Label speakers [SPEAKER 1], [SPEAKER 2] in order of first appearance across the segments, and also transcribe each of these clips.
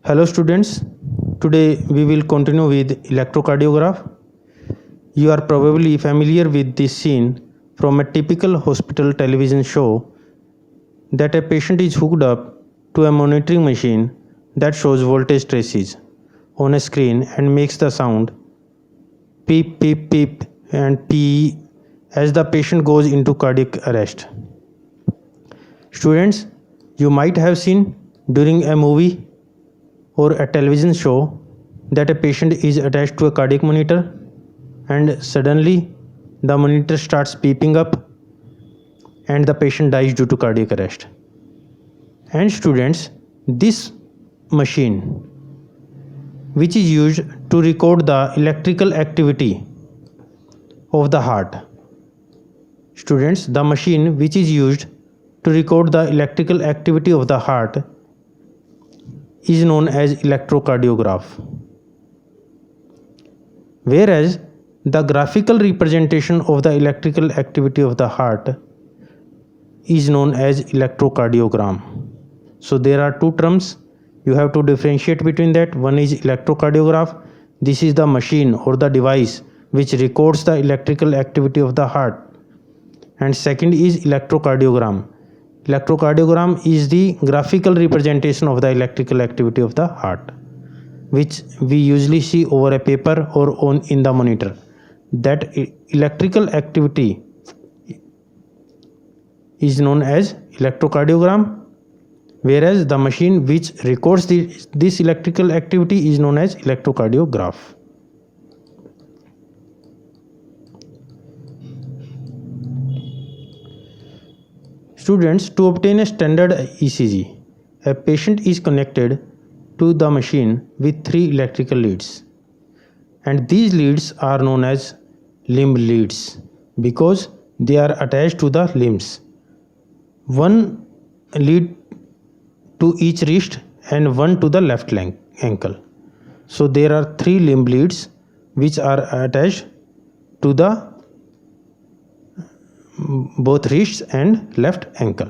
[SPEAKER 1] Hello students, today we will continue with electrocardiograph. You are probably familiar with this scene from a typical hospital television show that a patient is hooked up to a monitoring machine that shows voltage traces on a screen and makes the sound peep peep peep and pee as the patient goes into cardiac arrest. Students, you might have seen during a movie or a television show that a patient is attached to a cardiac monitor and suddenly the monitor starts beeping up and the patient dies due to cardiac arrest. And students, this machine which is used to record the electrical activity of the heart. Students, the machine which is used to record the electrical activity of the heart is known as electrocardiograph. Whereas the graphical representation of the electrical activity of the heart is known as electrocardiogram. So there are two terms, you have to differentiate between that. One is electrocardiograph. This is the machine or the device which records the electrical activity of the heart. And second is electrocardiogram. Electrocardiogram is the graphical representation of the electrical activity of the heart, which we usually see over a paper or in the monitor. That electrical activity is known as electrocardiogram, whereas the machine which records this electrical activity is known as electrocardiograph. Students, to obtain a standard ECG, a patient is connected to the machine with 3 electrical leads, and these leads are known as limb leads because they are attached to the limbs. One lead to each wrist and one to the left ankle. So there are 3 limb leads which are attached to the both wrists and left ankle.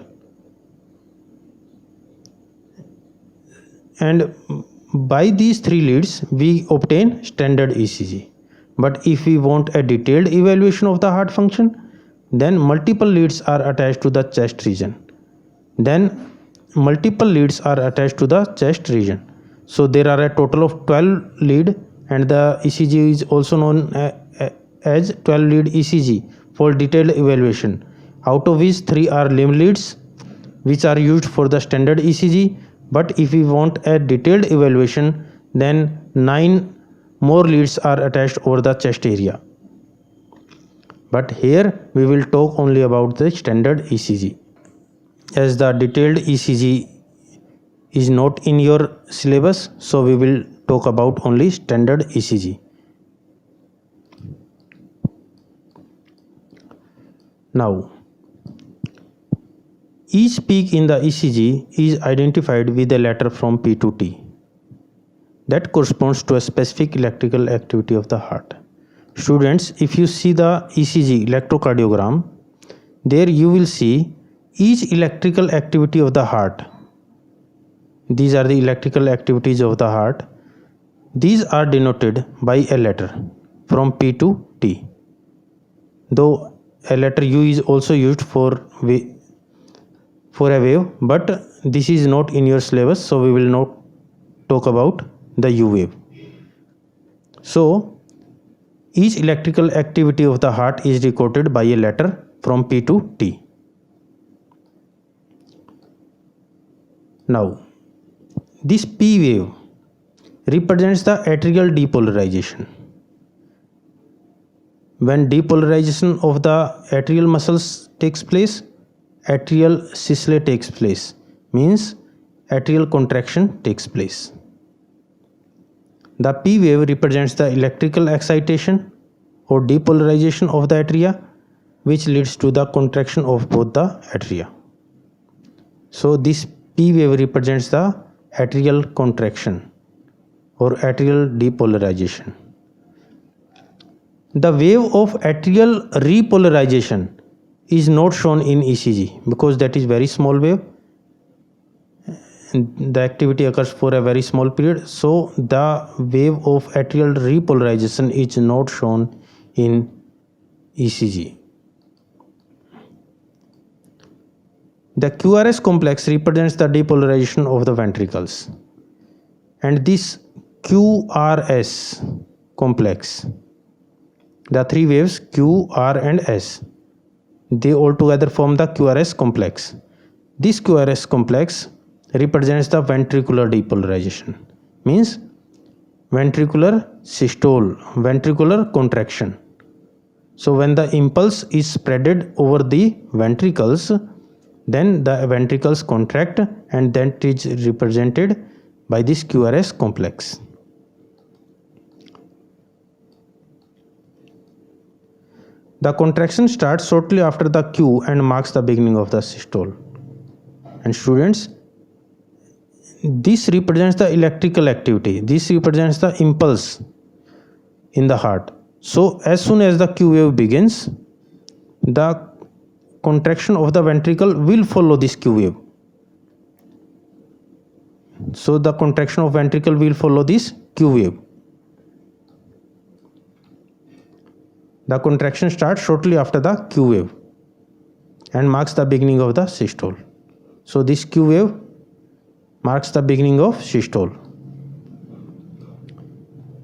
[SPEAKER 1] And by these 3 leads we obtain standard ECG. But if we want a detailed evaluation of the heart function, then multiple leads are attached to the chest region. Then multiple leads are attached to the chest region. So there are a total of 12 lead, and the ECG is also known as 12 lead ECG for detailed evaluation. Out of which 3 are limb leads which are used for the standard ECG. But if we want a detailed evaluation, then 9 more leads are attached over the chest area. But here we will talk only about the standard ECG, as the detailed ECG is not in your syllabus, so we will talk about only standard ECG. Now, each peak in the ECG is identified with a letter from P to T that corresponds to a specific electrical activity of the heart. Students, if you see the ECG electrocardiogram, there you will see each electrical activity of the heart. These are the electrical activities of the heart. These are denoted by a letter from P to T. Though a letter U is also used for a wave, but this is not in your syllabus, so we will not talk about the U wave. So each electrical activity of the heart is recorded by a letter from P to T. Now, this P wave represents the atrial depolarization. When depolarization of the atrial muscles takes place, atrial systole takes place, means atrial contraction takes place. The P wave represents the electrical excitation or depolarization of the atria, which leads to the contraction of both the atria. So this P wave represents the atrial contraction or atrial depolarization. The wave of atrial repolarization is not shown in ECG because that is very small wave the activity occurs for a very small period, so the wave of atrial repolarization is not shown in ECG. The QRS complex represents the depolarization of the ventricles, and this QRS complex, the three waves Q, R and S, they all together form the QRS complex. This QRS complex represents the ventricular depolarization, means ventricular systole, ventricular contraction. So when the impulse is spreaded over the ventricles, then the ventricles contract, and then it is represented by this QRS complex. The contraction starts shortly after the Q and marks the beginning of the systole. And students, this represents the electrical activity. This represents the impulse in the heart. So as soon as the Q wave begins, the contraction of the ventricle will follow this Q wave. So the contraction of ventricle will follow this Q wave. The contraction starts shortly after the Q wave and marks the beginning of the systole. So this Q wave marks the beginning of systole.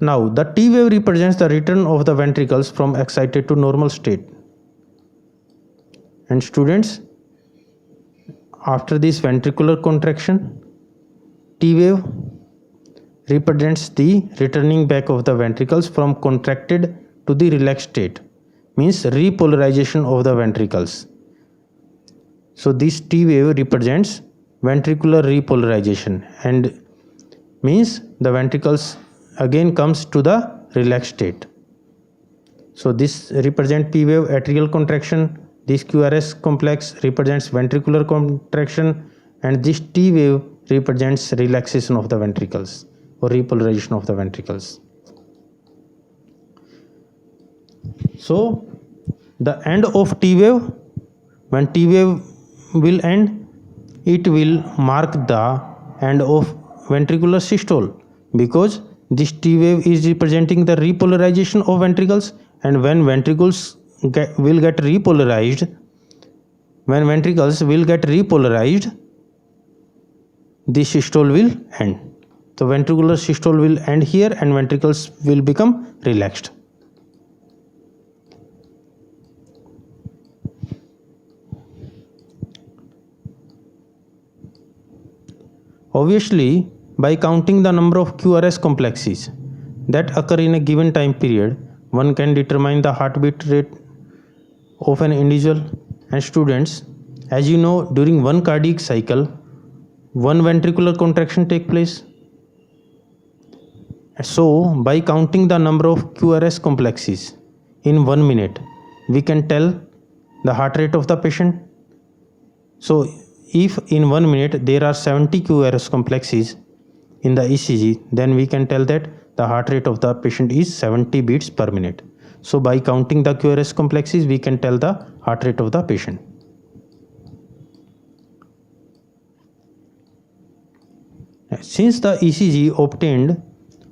[SPEAKER 1] Now the T wave represents the return of the ventricles from excited to normal state. And students, after this ventricular contraction, T wave represents the returning back of the ventricles from contracted to the relaxed state, means repolarization of the ventricles. So this T wave represents ventricular repolarization and means the ventricles again comes to the relaxed state. So this represents P wave atrial contraction, this QRS complex represents ventricular contraction, and this T wave represents relaxation of the ventricles or repolarization of the ventricles. So the end of T wave, when T wave will end, it will mark the end of ventricular systole, because this T wave is representing the repolarization of ventricles, and when ventricles will get repolarized, the systole will end. The ventricular systole will end here and ventricles will become relaxed. Obviously, by counting the number of QRS complexes that occur in a given time period, one can determine the heartbeat rate of an individual. And students, as you know, during one cardiac cycle, one ventricular contraction takes place. So, by counting the number of QRS complexes in 1 minute, we can tell the heart rate of the patient. So, if in 1 minute there are 70 QRS complexes in the ECG, then we can tell that the heart rate of the patient is 70 beats per minute. So by counting the QRS complexes, we can tell the heart rate of the patient. Since the ECG obtained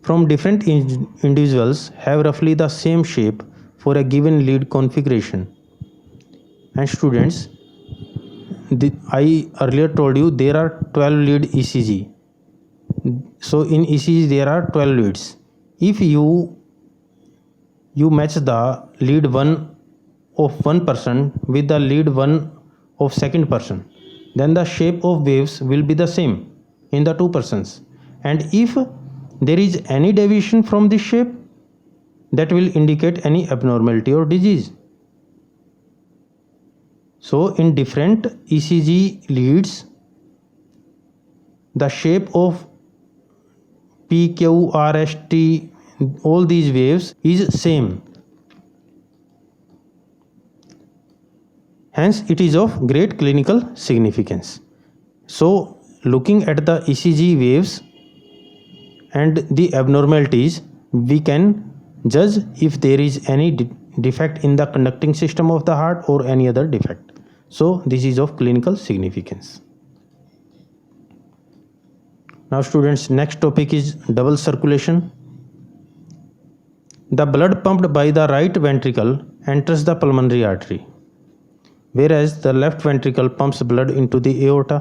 [SPEAKER 1] from different individuals have roughly the same shape for a given lead configuration, and students, I earlier told you there are 12 lead ECG. So in ECG there are 12 leads. If you match the lead 1 of one person with the lead 1 of second person, then the shape of waves will be the same in the two persons. And if there is any deviation from this shape, that will indicate any abnormality or disease. So in different ECG leads, the shape of P, Q, R, S, T, all these waves is same. Hence it is of great clinical significance. So looking at the ECG waves and the abnormalities, we can judge if there is any defect in the conducting system of the heart or any other defect. So this is of clinical significance. Now students, next topic is double circulation. The blood pumped by the right ventricle enters the pulmonary artery, whereas the left ventricle pumps blood into the aorta.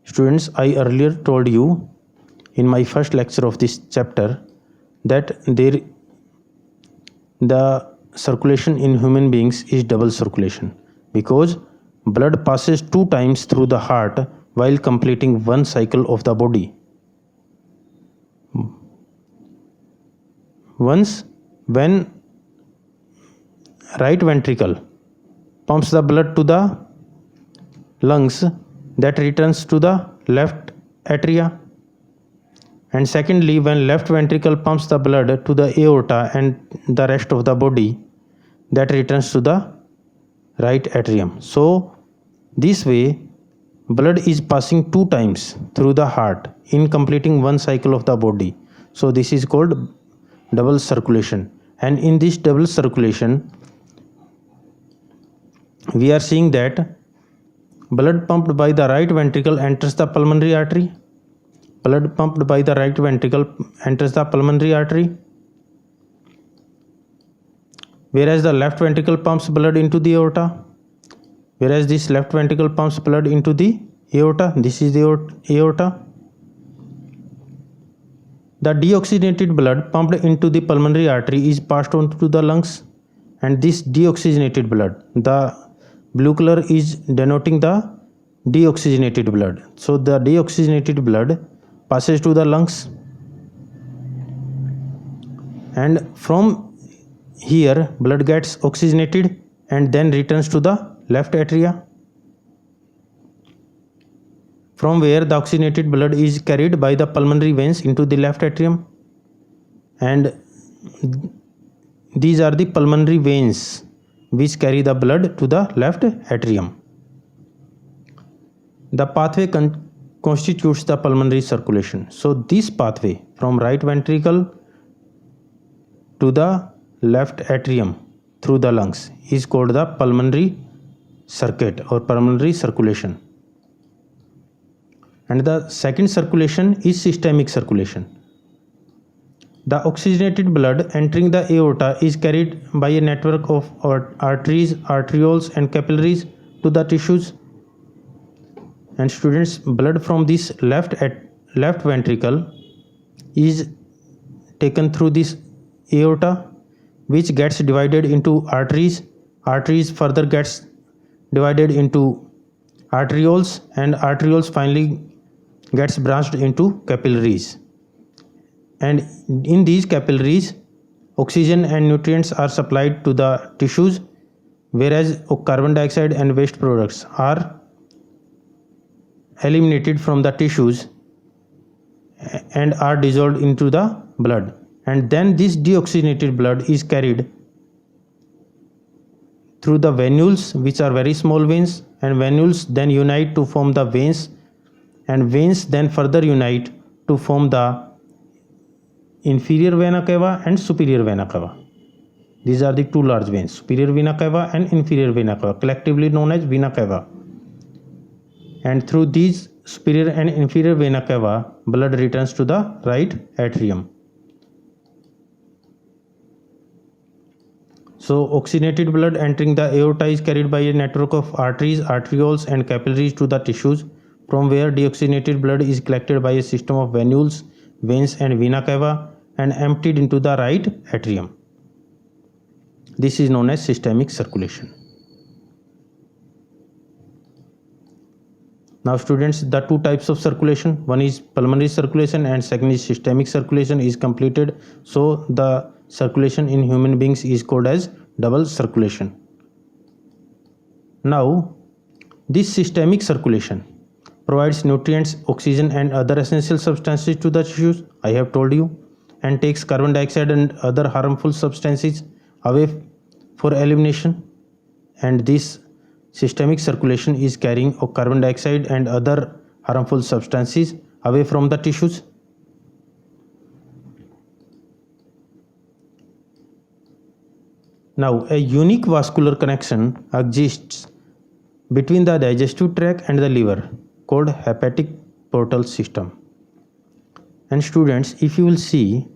[SPEAKER 1] Students, I earlier told you in my first lecture of this chapter that the circulation in human beings is double circulation because blood passes 2 times through the heart while completing one cycle of the body. Once when right ventricle pumps the blood to the lungs, that returns to the left atria, and secondly when left ventricle pumps the blood to the aorta and the rest of the body, that returns to the right atrium. So this way blood is passing 2 times through the heart in completing one cycle of the body. So this is called double circulation, and in this double circulation we are seeing that blood pumped by the right ventricle enters the pulmonary artery. Blood pumped by the right ventricle enters the pulmonary artery, whereas the left ventricle pumps blood into the aorta. Whereas this left ventricle pumps blood into the aorta. This is the aorta. The deoxygenated blood pumped into the pulmonary artery is passed on to the lungs, and this deoxygenated blood, the blue color is denoting the deoxygenated blood. So the deoxygenated blood passes to the lungs, and from here blood gets oxygenated and then returns to the left atria, from where the oxygenated blood is carried by the pulmonary veins into the left atrium, and these are the pulmonary veins which carry the blood to the left atrium. The pathway constitutes the pulmonary circulation. So this pathway from right ventricle to the left atrium through the lungs is called the pulmonary circuit or pulmonary circulation. And the second circulation is systemic circulation. The oxygenated blood entering the aorta is carried by a network of arteries, arterioles and capillaries to the tissues. And students, blood from this left ventricle is taken through this aorta, which gets divided into arteries. Arteries further gets divided into arterioles, and arterioles finally gets branched into capillaries, and in these capillaries oxygen and nutrients are supplied to the tissues, whereas carbon dioxide and waste products are eliminated from the tissues and are dissolved into the blood, and then this deoxygenated blood is carried through the venules, which are very small veins, and venules then unite to form the veins, and veins then further unite to form the inferior vena cava and superior vena cava. These are the two large veins, superior vena cava and inferior vena cava, collectively known as vena cava. And through these superior and inferior vena cava, blood returns to the right atrium. So oxygenated blood entering the aorta is carried by a network of arteries, arterioles and capillaries to the tissues, from where deoxygenated blood is collected by a system of venules, veins and vena cava and emptied into the right atrium. This is known as systemic circulation. Now students, the two types of circulation, one is pulmonary circulation and second is systemic circulation is completed. So the circulation in human beings is called as double circulation. Now this systemic circulation provides nutrients, oxygen and other essential substances to the tissues, I have told you, and takes carbon dioxide and other harmful substances away for elimination. And this systemic circulation is carrying carbon dioxide and other harmful substances away from the tissues. Now a unique vascular connection exists between the digestive tract and the liver, called hepatic portal system. And students, if you will see,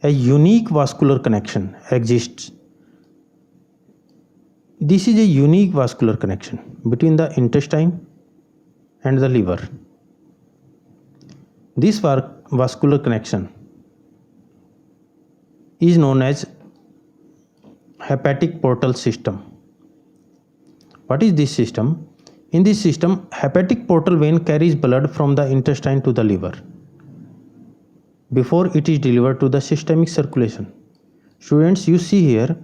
[SPEAKER 1] a unique vascular connection exists. This is a unique vascular connection between the intestine and the liver. This vascular connection is known as hepatic portal system. What is this system? In this system, hepatic portal vein carries blood from the intestine to the liver before it is delivered to the systemic circulation. Students, you see here,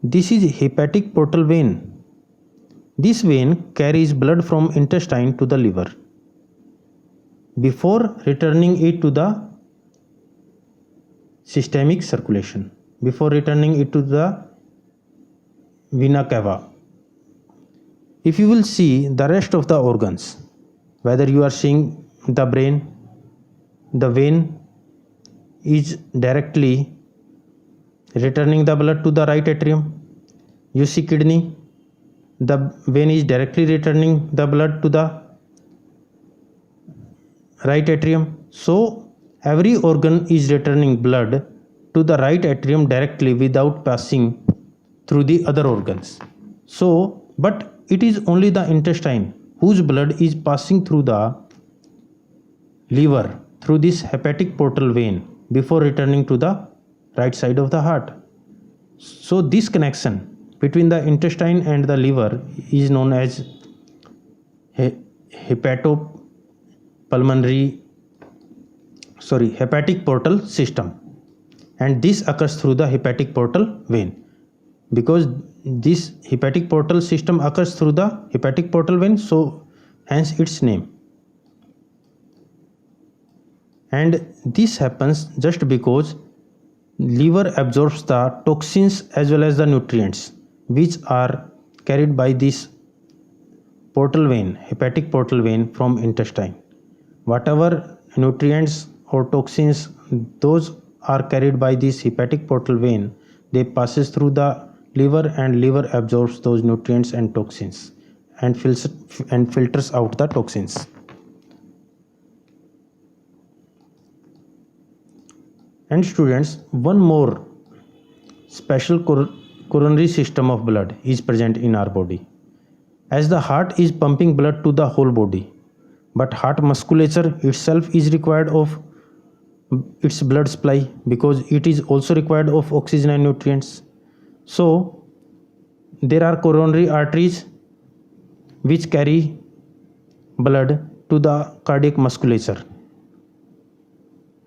[SPEAKER 1] this is hepatic portal vein. This vein carries blood from intestine to the liver before returning it to the systemic circulation, before returning it to the vena cava. If you will see the rest of the organs, whether you are seeing the brain, the vein is directly returning the blood to the right atrium. You see kidney, the vein is directly returning the blood to the right atrium. So every organ is returning blood to the right atrium directly without passing through the other organs. So, but it is only the intestine whose blood is passing through the liver through this hepatic portal vein before returning to the right side of the heart. So this connection between the intestine and the liver is known as hepatic portal system, and this occurs through the hepatic portal vein. Because this hepatic portal system occurs through the hepatic portal vein, so hence its name. And this happens just because liver absorbs the toxins as well as the nutrients which are carried by this portal vein, hepatic portal vein from intestine. Whatever nutrients or toxins those are carried by this hepatic portal vein, they passes through the liver, and liver absorbs those nutrients and toxins and filters out the toxins. And students, one more special coronary system of blood is present in our body. As the heart is pumping blood to the whole body, but heart musculature itself is required of its blood supply because it is also required of oxygen and nutrients. So there are coronary arteries which carry blood to the cardiac musculature,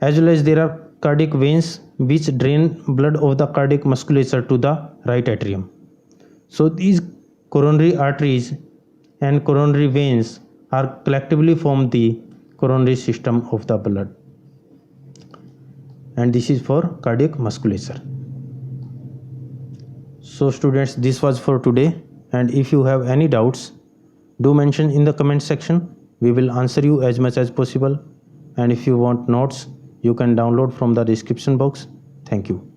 [SPEAKER 1] as well as there are cardiac veins which drain blood of the cardiac musculature to the right atrium. So these coronary arteries and coronary veins are collectively form the coronary system of the blood, and this is for cardiac musculature. So students, this was for today, and if you have any doubts, do mention in the comment section. We will answer you as much as possible, and if you want notes, you can download from the description box. Thank you.